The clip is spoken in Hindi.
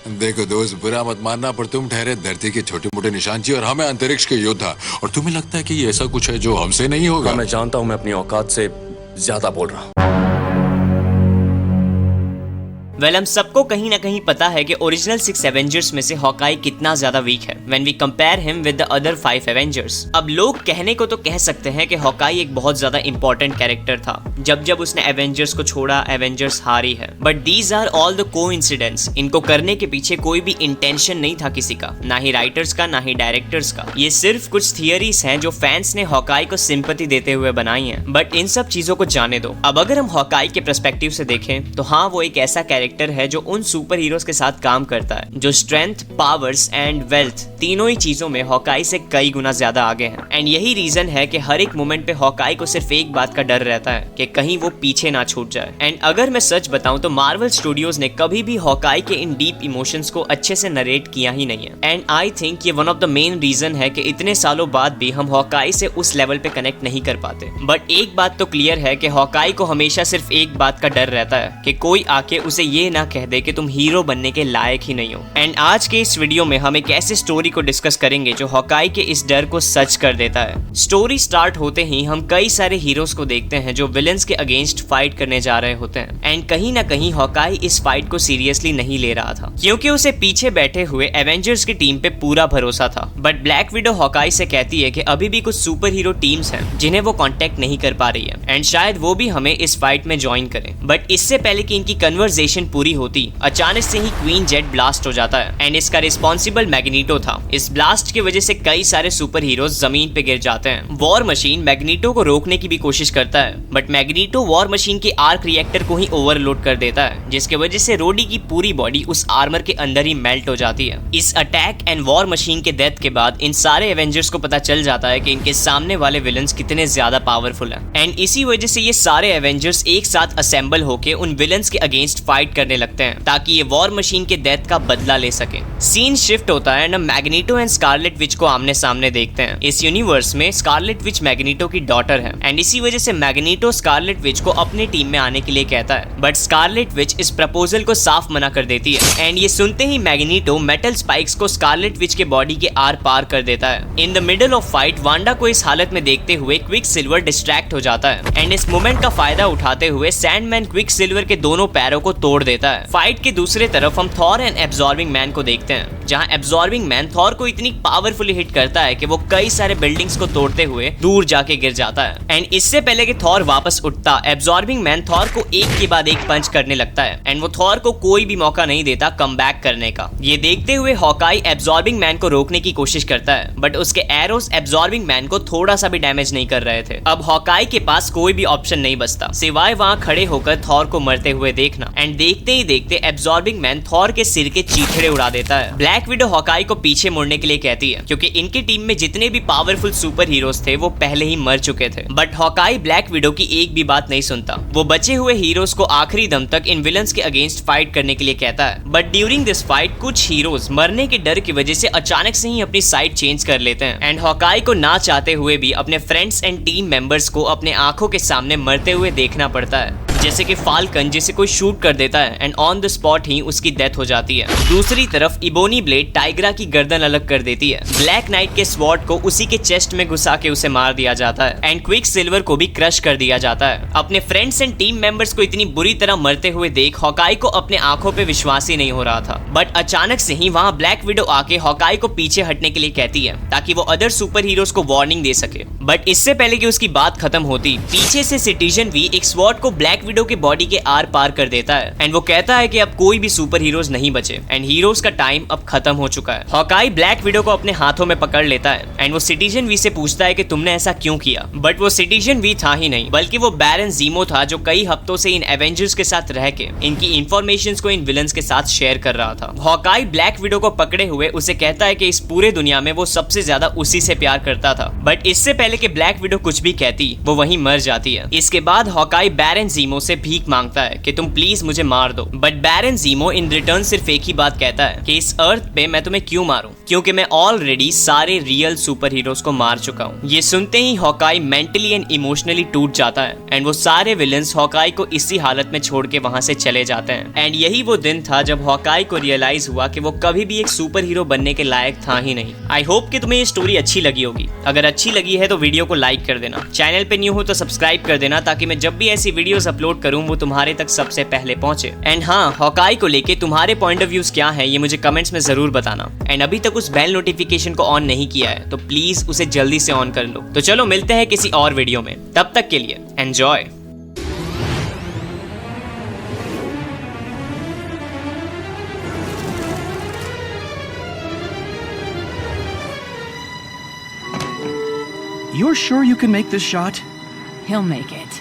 देखो दोस्त, बुरा मत मानना, पर तुम ठहरे धरती के छोटे मोटे निशानची और हमें अंतरिक्ष के योद्धा, और तुम्हें लगता है कि ये ऐसा कुछ है जो हमसे नहीं होगा। मैं जानता हूं मैं अपनी औकात से ज्यादा बोल रहा हूं। हम सबको कहीं ना कहीं पता है कि ओरिजिनल 6 एवेंजर्स में से हॉकाई कितना ज्यादा वीक है when we compare him with the other 5 Avengers. अब लोग कहने को तो कह सकते हैं कि हॉकाई एक बहुत ज्यादा इंपॉर्टेंट कैरेक्टर था। जब उसने एवेंजर्स को छोड़ा, एवेंजर्स हारी है। But these are all the coincidence. इनको करने के पीछे कोई भी इंटेंशन नहीं था किसी का, ना ही राइटर्स का, ना ही डायरेक्टर्स का। ये सिर्फ कुछ थियरीज हैं जो फैंस ने हॉकाई को सिंपैथी देते हुए बनाई हैं। बट इन सब चीजों को जाने दो। अब अगर हम हॉकाई के पर्सपेक्टिव से देखें तो हाँ, वो एक ऐसा कैरेक्टर है जो उन सुपर हीरोज के साथ काम करता है जो स्ट्रेंथ, पावर्स एंड वेल्थ तीनों ही चीजों में हॉकाई से कई गुना ज्यादा आगे हैं। एंड यही रीजन है कि हर एक मोमेंट पे हॉकाई को सिर्फ एक बात का डर रहता है कि कहीं वो पीछे ना छूट जाए। एंड अगर मैं सच बताऊं तो मार्वल स्टूडियोज ने कभी भी हॉकाई के इन डीप इमोशंस को अच्छे से नरेट किया ही नहीं है। एंड आई थिंक ये one of the main reason है कि इतने सालों बाद भी हम हॉकाई से उस लेवल पे कनेक्ट नहीं कर पाते। बट एक बात तो क्लियर है कि हॉकाई को हमेशा सिर्फ एक बात का डर रहता है कि कोई आके उसे ये ना कह दे कि तुम हीरो बनने के लायक ही नहीं हो। एंड आज के इस वीडियो में हम एक ऐसे स्टोरी को डिस्कस करेंगे जो हॉकाई के इस डर को सच कर देता है। स्टोरी स्टार्ट होते ही हम कई सारे हीरोज को देखते हैं जो विलेंस के अगेंस्ट फाइट करने जा रहे होते हैं। एंड कहीं ना कहीं हॉकाई इस फाइट को सीरियसली नहीं ले रहा था क्योंकि उसे पीछे बैठे हुए एवेंजर्स की टीम पे पूरा भरोसा था। बट ब्लैक विडो हॉकाई से कहती है कि अभी भी कुछ सुपर हीरो टीम्स हैं जिन्हें वो कांटेक्ट नहीं कर पा रही है एंड शायद वो भी हमें इस फाइट में ज्वाइन करें। बट इससे पहले कि इनकी कन्वर्सेशन पूरी होती, अचानक से ही क्वीन जेट ब्लास्ट हो जाता है एंड इसका रिस्पॉन्सिबल मैग्नीटो था। इस ब्लास्ट की वजह से कई सारे सुपर हीरोज जमीन पे गिर जाते हैं। वॉर मशीन मैग्नीटो को रोकने की भी कोशिश करता है बट मैग्नीटो वॉर मशीन के आर्क रिएक्टर को ही ओवरलोड कर देता है जिसकी वजह से रोडी की पूरी बॉडी उस आर्मर के अंदर ही मेल्ट हो जाती है। इस अटैक एंड वॉर मशीन के डेथ के बाद इन सारे एवेंजर्स को पता चल जाता है कि इनके सामने वाले विलन्स कितने ज्यादा पावरफुल हैं। एंड इसी वजह से ये सारे एवेंजर्स एक साथ असेंबल होकर उन विलन्स के अगेंस्ट फाइट करने लगते हैं ताकि ये वॉर मशीन के डेथ का बदला ले सके। सीन शिफ्ट होता है ना, मैग्नीटो एंड स्कारलेट विच को आमने सामने देखते हैं। इस यूनिवर्स में स्कारलेट विच मैग्नीटो की डॉटर है एंड इसी वजह से मैग्नीटो स्कारलेट विच को अपनी टीम में आने के लिए कहता है। बट स्कारलेट विच इस प्रपोजल को साफ मना कर देती है एंड ये सुनते ही मैग्नीटो मेटल स्पाइक्स को स्कारलेट विच के बॉडी के आर पार कर देता है। In the middle of fight Wanda को इस हालत में देखते हुए क्विक सिल्वर डिस्ट्रैक्ट हो जाता है एंड इस मोमेंट का फायदा उठाते हुए सैंडमैन क्विक सिल्वर के दोनों पैरों को तोड़ देता है। फाइट के दूसरे तरफ हम थॉर एंड एब्जॉर्बिंग मैन को देखते हैं जहां एब्जॉर्बिंग मैन थॉर को इतनी पावरफुली हिट करता है कि वो कई सारे बिल्डिंग्स को तोड़ते हुए दूर जाके गिर जाता है। एंड इससे पहले कि थॉर वापस उठता, एब्जॉर्बिंग मैन थॉर को एक के बाद एक पंच करने लगता है एंड वो थॉर को कोई भी मौका नहीं देता कमबैक करने का। ये देखते हुए हॉकाई एब्जॉर्बिंग मैन को रोकने की कोशिश करता है बट उसके एरोस एब्जॉर्बिंग मैन को थोड़ा सा भी डैमेज नहीं कर रहे थे। अब हॉकाई के पास कोई भी ऑप्शन नहीं बचता सिवाय वहां खड़े होकर थॉर को मरते हुए देखना। एंड देखते ही देखते एब्जॉर्बिंग मैन थॉर के सिर के चीथड़े उड़ा देता है। ब्लैक विडो हॉकाई को पीछे मुड़ने के लिए कहती है क्योंकि इनकी टीम में जितने भी पावरफुल सुपर हीरोज थे वो पहले ही मर चुके थे। बट हॉकाई ब्लैक विडो की एक भी बात नहीं सुनता। वो बचे हुए हीरोज को आखिरी दम तक इन विलन्स के अगेंस्ट फाइट करने के लिए कहता है। बट ड्यूरिंग दिस फाइट कुछ हीरोज मरने के डर की वजह से अचानक से ही अपनी साइड चेंज कर लेते हैं एंड हॉकाई को ना चाहते हुए भी अपने फ्रेंड्स एंड टीम मेंबर्स को अपने आंखों के सामने मरते हुए देखना पड़ता है। जैसे कि फाल्कन जिसे कोई शूट कर देता है एंड ऑन द स्पॉट ही उसकी डेथ हो जाती है। दूसरी तरफ इबोनी ब्लेड टाइग्रा की गर्दन अलग कर देती है। ब्लैक नाइट के स्वॉर्ड को उसी के चेस्ट में घुसा के उसे मार दिया जाता है एंड क्विक सिल्वर को भी क्रश कर दिया जाता है। अपने फ्रेंड्स एंड टीम मेंबर्स को इतनी बुरी तरह मरते हुए देख हॉकाई को अपने आंखों पे विश्वास ही नहीं हो रहा था। बट अचानक से ही वहाँ ब्लैक विडो आके हॉकाई को पीछे हटने के लिए कहती है ताकि वो अदर सुपर हीरोज को वार्निंग दे सके। बट इससे पहले कि उसकी बात खत्म होती, पीछे से सिटीजन वी एक स्वॉर्ड को ब्लैक विडो के बॉडी के आर पार कर देता है एंड वो कहता है कि अब कोई भी सुपर हीरोज नहीं बचे एंड हीरोज का टाइम अब खत्म हो चुका है। हॉकाई ब्लैक विडो को अपने हाथों में पकड़ लेता है एंड वो सिटीजन वी से पूछता है कि तुमने ऐसा क्यों किया। बट वो सिटीजन वी था ही नहीं बल्कि वो बैरन जीमो था जो कई हफ्तों से इन एवेंजर्स के साथ रह के इनकी इंफॉर्मेशंस को इन विलन्स के साथ शेयर कर रहा था। हॉकाई ब्लैक विडो को पकड़े हुए उसे कहता है कि इस पूरे दुनिया में वो सबसे ज्यादा उसी से प्यार करता था। बट इससे पहले कि ब्लैक विडो कुछ भी कहती वो वहीं मर जाती है। इसके बाद हॉकाई बैरन जीमो जीमो से भीख मांगता है कि तुम प्लीज मुझे मार दो, बट बैरन जीमो इन रिटर्न सिर्फ एक ही बात कहता है कि इस अर्थ पे मैं तुम्हें क्यों मारूं, क्योंकि मैं ऑलरेडी सारे रियल सुपर हीरोज को मार चुका हूं। ये सुनते ही हॉकाई मेंटली एंड इमोशनली टूट जाता है एंड वो सारे विलन्स हॉकाई को इसी हालत में छोड़ के वहां से चले जाते हैं। एंड यही वो दिन था जब हॉकाई को रियलाइज हुआ कि वो कभी भी एक सुपर हीरो बनने के लायक था ही नहीं। आई होप कि तुम्हें ये स्टोरी अच्छी लगी होगी। अगर अच्छी लगी है तो वीडियो को लाइक कर देना, चैनल पे न्यू हो तो सब्सक्राइब कर देना ताकि मैं जब भी ऐसी वीडियोस अपलोड करूं वो तुम्हारे तक सबसे पहले पहुंचे। एंड हाँ, हॉकाई को लेके तुम्हारे पॉइंट ऑफ व्यूज क्या है ये मुझे कमेंट्स में जरूर बताना। एंड अभी तक उस बेल नोटिफिकेशन को ऑन नहीं किया है तो प्लीज उसे जल्दी से ऑन कर लो। तो चलो मिलते हैं किसी और वीडियो में, तब तक के लिए enjoy. You're sure you can make this shot? He'll make it.